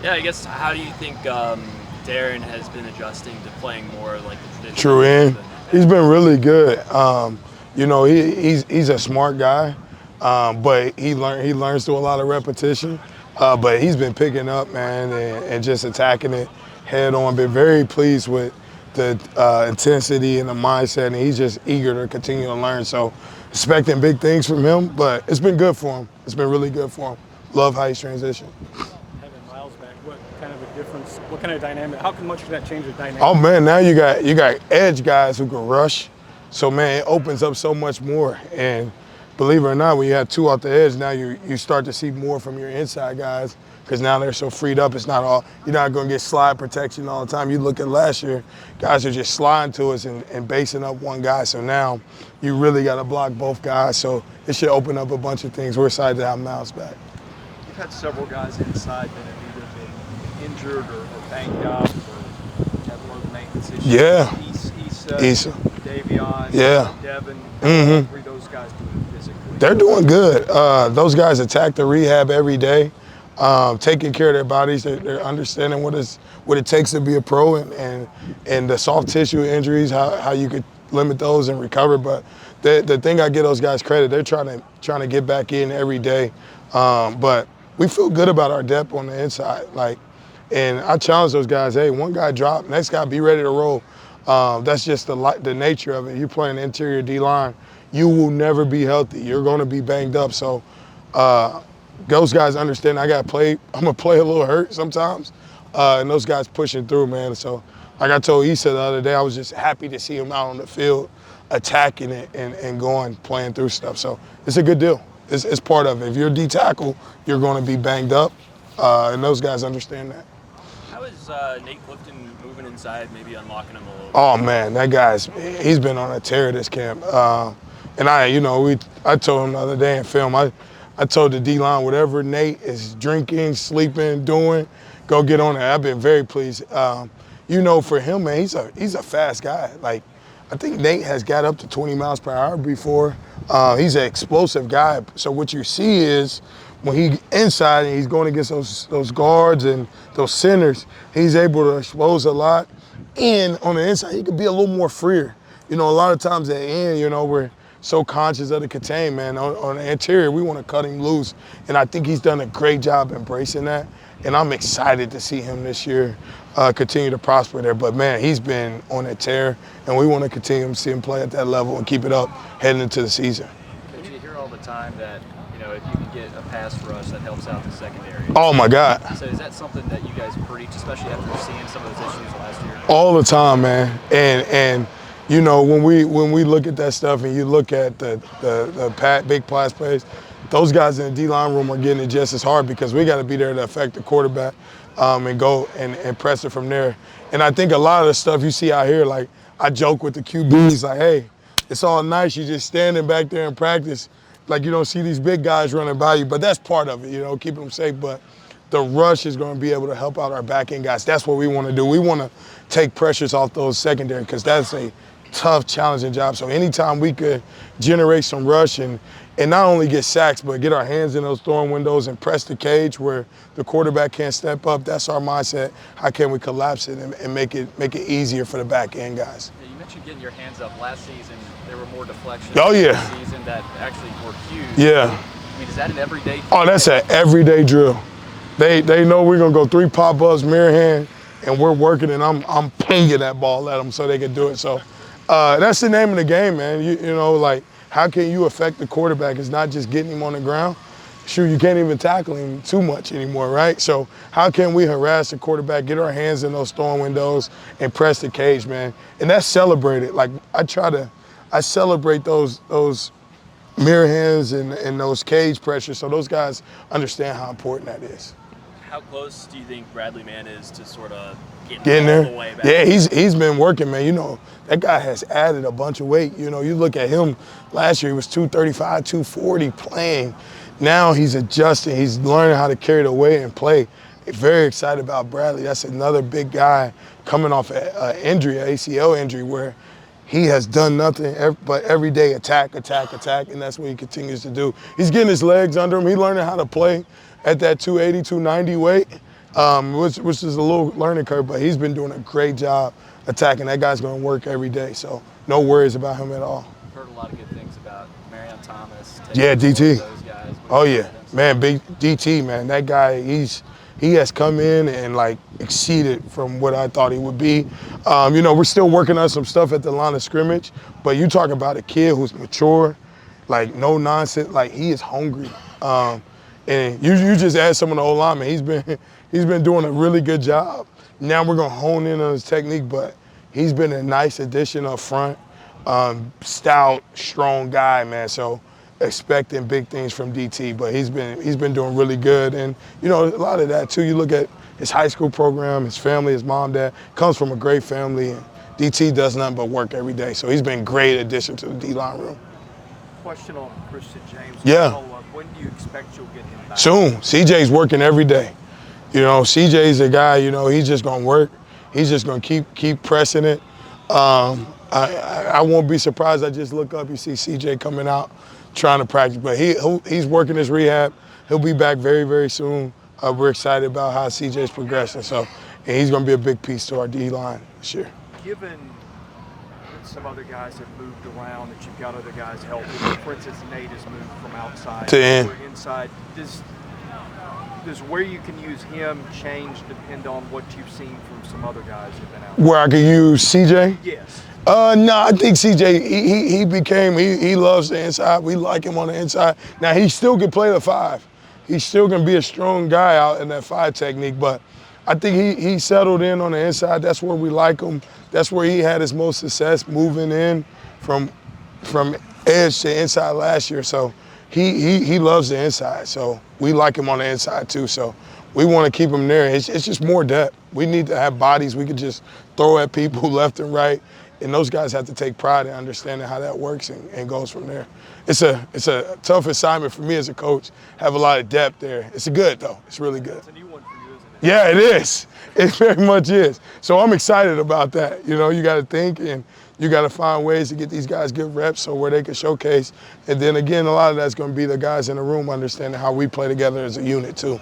Yeah, I guess how do you think Darren has been adjusting to playing more like the traditional True role end. than He's Vanderbilt? been really good. You know, he's a smart guy, but he learns through a lot of repetition. But he's been picking up, man, and just attacking it head on. Been very pleased with the intensity and the mindset, and he's just eager to continue to learn. So, expecting big things from him, but it's been good for him. It's been really good for him. Love how he's transitioned. Having Miles back, what kind of a difference? What kind of dynamic? How much can that change the Oh dynamic? man, now you got edge guys who can rush. So man, it opens up so much more. And believe it or not, when you have two off the edge, now you start to see more from your inside guys because now they're so freed up. It's not all you're not going to get slide protection all the time. You look at last year, guys are just sliding to us and basing up one guy. So now you really got to block both guys. So it should open up a bunch of things. We're excited to have Miles back. You've had several guys inside that have either been injured or banged up or had low maintenance issues. Yeah, Issa, Issa. Davion, Yeah. Devin, how are all three of those guys doing physically? They're doing good. Those guys attack the rehab every day, taking care of their bodies. They're understanding what it takes to be a pro and the soft tissue injuries, how you could limit those and recover. But the thing I give those guys credit, they're trying to get back in every day. But we feel good about our depth on the inside. And I challenge those guys. Hey, one guy drop, next guy be ready to roll. That's just the nature of it. You're playing interior D line. You will never be healthy. You're going to be banged up. So those guys understand I got to play. I'm going to play a little hurt sometimes. And those guys pushing through, man. So like I told Issa the other day, I was just happy to see him out on the field attacking it and going, playing through stuff. So it's a good deal. It's part of it. If you're a D tackle, you're going to be banged up. And those guys understand that. How is Nate Clifton moving inside, maybe unlocking him a little bit? Oh man, he's been on a tear this camp. And I told him the other day in film, I told the D line whatever Nate is drinking, sleeping, doing, go get on it. I've been very pleased. For him, man, he's a fast guy. Like I think Nate has got up to 20 miles per hour before. He's an explosive guy. So what you see is when he inside and he's going against those guards and those centers, he's able to expose a lot. And on the inside, he could be a little more freer. A lot of times at the end, we're so conscious of the contain, man. On the interior, we want to cut him loose. And I think he's done a great job embracing that. And I'm excited to see him this year continue to prosper there. But, man, he's been on a tear, and we want to continue to see him play at that level and keep it up heading into the season. Coach, you hear all the time that, if you can get a pass rush, that helps out the secondary. Oh, my God. So is that something that you guys preach, especially after seeing some of those issues last year? All the time, man. And when we look at that stuff and you look at the big pass plays, those guys in the D-line room are getting it just as hard because we got to be there to affect the quarterback and go and press it from there. And I think a lot of the stuff you see out here, like I joke with the QBs, like, hey, it's all nice. You're just standing back there in practice. Like you don't see these big guys running by you, but that's part of it, keeping them safe. But the rush is going to be able to help out our back end guys. That's what we want to do. We want to take pressures off those secondary because that's a tough, challenging job. So anytime we could generate some rush and not only get sacks, but get our hands in those throwing windows and press the cage where the quarterback can't step up, that's our mindset. How can we collapse it and make it easier for the back end guys? Yeah, you mentioned getting your hands up. Last season, there were more deflections. Oh, yeah. This season that actually were huge. Yeah. I mean, is that an everyday thing? Oh, that's an everyday drill. They know we're going to go 3 pop-ups, mirror hand, and we're working, and I'm pinging that ball at them so they can do it. So that's the name of the game, man. Like how can you affect the quarterback? It's not just getting him on the ground. Shoot, you can't even tackle him too much anymore, right? So how can we harass the quarterback, get our hands in those throwing windows, and press the cage, man? And that's celebrated. Like I celebrate those mirror hands and those cage pressures so those guys understand how important that is. How close do you think Bradley Mann is to sort of Getting all there. the way back? Yeah, he's been working, man. That guy has added a bunch of weight. You look at him last year, he was 235, 240 playing. Now he's adjusting. He's learning how to carry the weight and play. Very excited about Bradley. That's another big guy coming off an injury, an ACL injury, where he has done nothing but every day attack, and that's what he continues to do. He's getting his legs under him. He's learning how to play at that 280, 290 weight, which is a little learning curve, but he's been doing a great job attacking. That guy's going to work every day, so no worries about him at all. I've heard a lot of good things about Marion Thomas. Yeah, DT. Those guys. Oh yeah, man, big DT, man. That guy, he has come in and like exceeded from what I thought he would be. You know, we're still working on some stuff at the line of scrimmage, but you talk about a kid who's mature, like no nonsense, like he is hungry. And you just add some of the O-linemen. He's been doing a really good job. Now we're gonna hone in on his technique, but he's been a nice addition up front. Stout, strong guy, man. So expecting big things from DT, but he's been doing really good. And you know, a lot of that too. You look at his high school program, his family, his mom, dad comes from a great family, and DT does nothing but work every day. So he's been a great addition to the D-line room. Question on Christian James. Yeah. When do you expect you'll get him back? Soon. CJ's working every day. You know, CJ's a guy, you know, he's just going to work. He's just going to keep pressing it. I won't be surprised. I just look up, you see CJ coming out trying to practice. But he's working his rehab. He'll be back very, very soon. We're excited about how CJ's progressing. So, and he's going to be a big piece to our D-line this year. Given some other guys have moved around, that you've got other guys helping, for instance, Nate has moved from outside to inside. Does where you can use him change depend on what you've seen from some other guys who've been out? Where I could use CJ? Yes. No, I think CJ, he loves the inside. We like him on the inside. Now, he still can play the 5. He's still going to be a strong guy out in that 5 technique, but I think he settled in on the inside. That's where we like him. That's where he had his most success moving in from edge to inside last year. So he loves the inside. So we like him on the inside too. So we want to keep him there. It's just more depth. We need to have bodies we could just throw at people left and right. And those guys have to take pride in understanding how that works and goes from there. It's a tough assignment for me as a coach. Have a lot of depth there. It's good though. It's really good. It's a new one for you, isn't it? Yeah, it is. It very much is. So I'm excited about that. You know, you got to think and you got to find ways to get these guys good reps so where they can showcase. And then again, a lot of that's going to be the guys in the room understanding how we play together as a unit too.